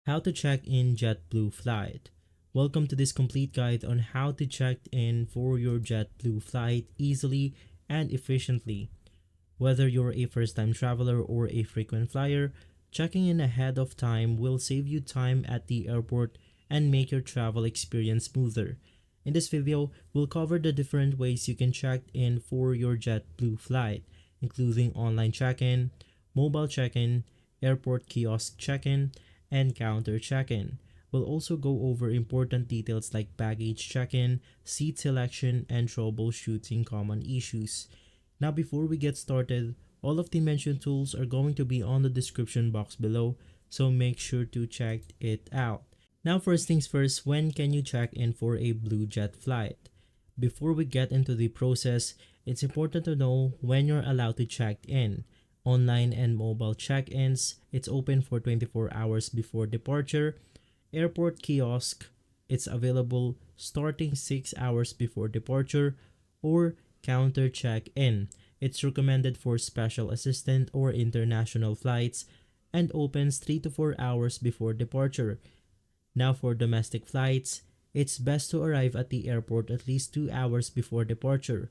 How to check in JetBlue flight. Welcome to this complete guide on how to check in for your JetBlue flight easily and efficiently. Whether you're a first-time traveler or a frequent flyer, checking in ahead of time will save you time at the airport and make your travel experience smoother. In this video, we'll cover the different ways you can check in for your JetBlue flight, including online check-in, mobile check-in, airport kiosk check-in, and counter check-in. We'll also go over important details like baggage check-in, seat selection, and troubleshooting common issues. Now before we get started, all of the mentioned tools are going to be on the description box below, so make sure to check it out. Now first things first, when can you check in for a Blue Jet flight? Before we get into the process, it's important to know when you're allowed to check in. Online and mobile check-ins, it's open for 24 hours before departure. Airport kiosk, it's available starting 6 hours before departure. Or counter check-in, it's recommended for special assistant or international flights and opens 3 to 4 hours before departure. Now for domestic flights, it's best to arrive at the airport at least 2 hours before departure.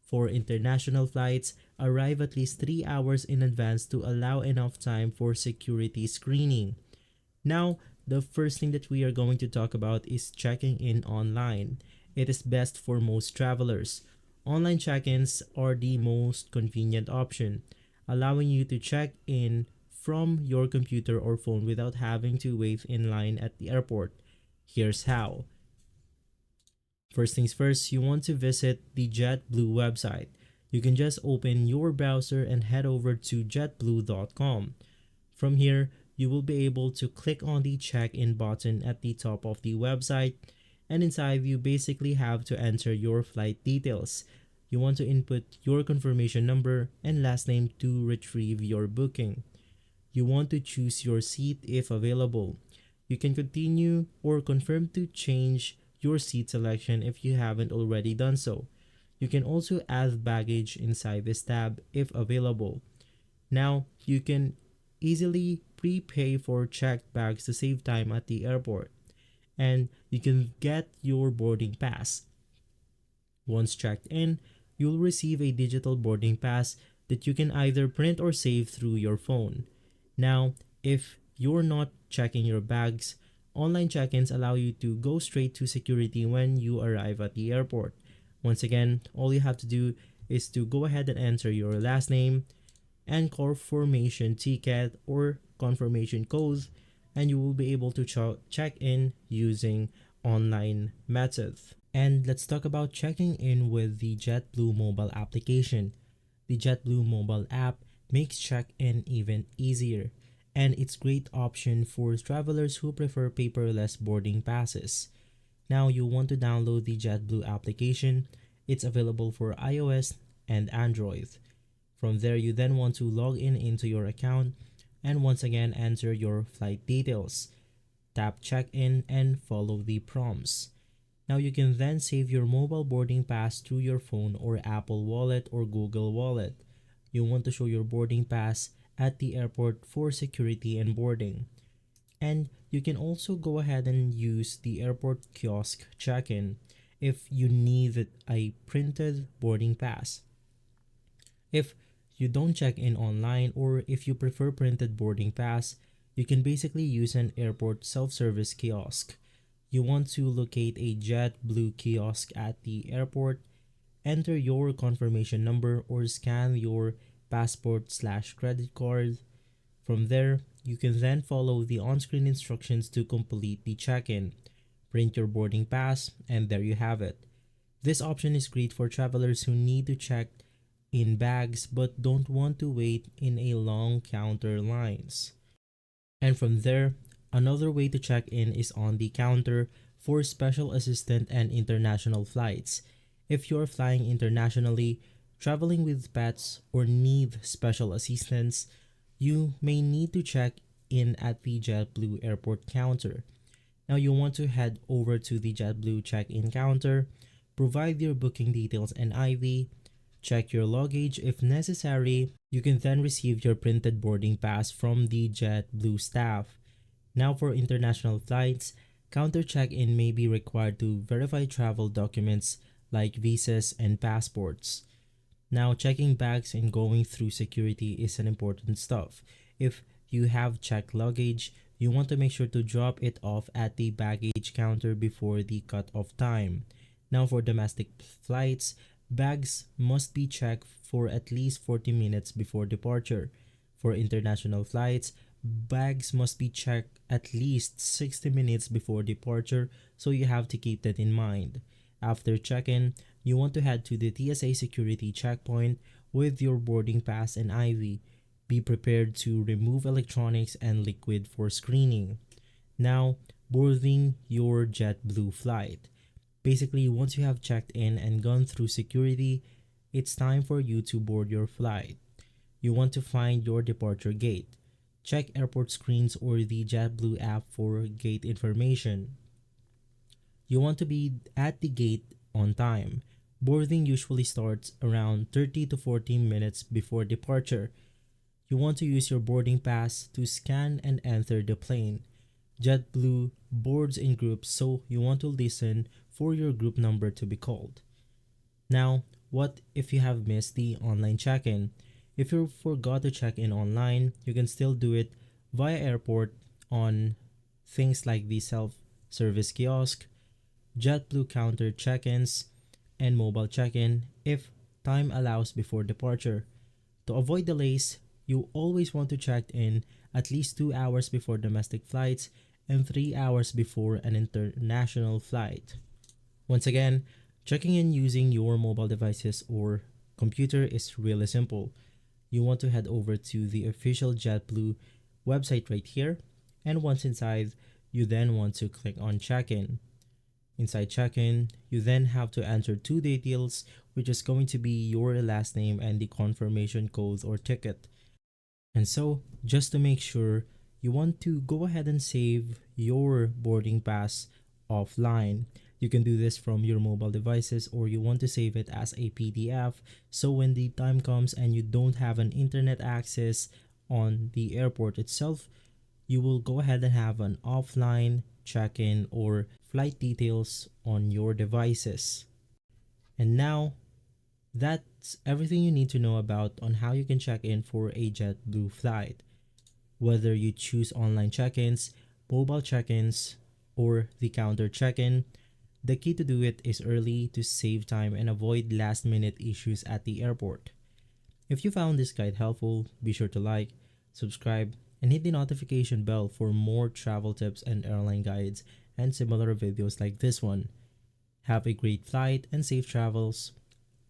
For international flights, arrive at least 3 hours in advance to allow enough time for security screening. Now, the first thing that we are going to talk about is checking in online. It is best for most travelers. Online check-ins are the most convenient option, allowing you to check in from your computer or phone without having to wait in line at the airport. Here's how. First things first, you want to visit the JetBlue website. You can just open your browser and head over to jetblue.com. From here, you will be able to click on the check-in button at the top of the website, and inside you basically have to enter your flight details. You want to input your confirmation number and last name to retrieve your booking. You want to choose your seat if available. You can continue or confirm to change your seat selection if you haven't already done so. You can also add baggage inside this tab if available. Now, you can easily prepay for checked bags to save time at the airport. And you can get your boarding pass. Once checked in, you'll receive a digital boarding pass that you can either print or save through your phone. Now, if you're not checking your bags, online check-ins allow you to go straight to security when you arrive at the airport. Once again, all you have to do is to go ahead and enter your last name and confirmation ticket or confirmation code, and you will be able to check in using online methods. And let's talk about checking in with the JetBlue mobile application. The JetBlue mobile app makes check-in even easier, and it's a great option for travelers who prefer paperless boarding passes. Now you want to download the JetBlue application. It's available for iOS and Android. From there, you then want to log in into your account and once again enter your flight details. Tap check-in and follow the prompts. Now you can then save your mobile boarding pass through your phone or Apple Wallet or Google Wallet. You want to show your boarding pass at the airport for security and boarding. And you can also go ahead and use the airport kiosk check-in if you need a printed boarding pass. If you don't check in online or if you prefer printed boarding pass, you can basically use an airport self-service kiosk. You want to locate a JetBlue kiosk at the airport, enter your confirmation number or scan your passport/credit card. From there, you can then follow the on-screen instructions to complete the check-in. Print your boarding pass, and there you have it. This option is great for travelers who need to check in bags but don't want to wait in a long counter lines. And from there, another way to check in is on the counter for special assistant and international flights. If you're flying internationally, traveling with pets, or need special assistance, you may need to check in at the JetBlue airport counter. Now you want to head over to the JetBlue check-in counter, provide your booking details and ID, check your luggage if necessary. You can then receive your printed boarding pass from the JetBlue staff. Now, for international flights, counter check in may be required to verify travel documents like visas and passports. Now, checking bags and going through security is an important stuff. If you have checked luggage, you want to make sure to drop it off at the baggage counter before the cut-off time. Now, for domestic flights, bags must be checked for at least 40 minutes before departure. For international flights, bags must be checked at least 60 minutes before departure, so you have to keep that in mind. After check-in, you want to head to the TSA security checkpoint with your boarding pass and ID. Be prepared to remove electronics and liquid for screening. Now, boarding your JetBlue flight. Basically, once you have checked in and gone through security, it's time for you to board your flight. You want to find your departure gate. Check airport screens or the JetBlue app for gate information. You want to be at the gate on time. Boarding usually starts around 30 to 40 minutes before departure. You want to use your boarding pass to scan and enter the plane. JetBlue boards in groups, so you want to listen for your group number to be called. Now, what if you have missed the online check-in? If you forgot to check in online, you can still do it via airport on things like the self-service kiosk, JetBlue counter check-ins, and mobile check-in if time allows before departure. To avoid delays, you always want to check in at least 2 hours before domestic flights and 3 hours before an international flight. Once again, checking in using your mobile devices or computer is really simple. You want to head over to the official JetBlue website right here, and once inside, you then want to click on check-in. Inside check-in, you then have to enter two details, which is going to be your last name and the confirmation code or ticket. And so, just to make sure, you want to go ahead and save your boarding pass offline. You can do this from your mobile devices, or you want to save it as a PDF, so when the time comes and you don't have an internet access on the airport itself, you will go ahead and have an offline check-in or flight details on your devices. And now, that's everything you need to know about on how you can check in for a JetBlue flight. Whether you choose online check-ins, mobile check-ins, or the counter check-in, the key to do it is early to save time and avoid last-minute issues at the airport. If you found this guide helpful, be sure to like, subscribe, and hit the notification bell for more travel tips and airline guides and similar videos like this one. Have a great flight and safe travels.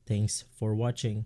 Thanks for watching.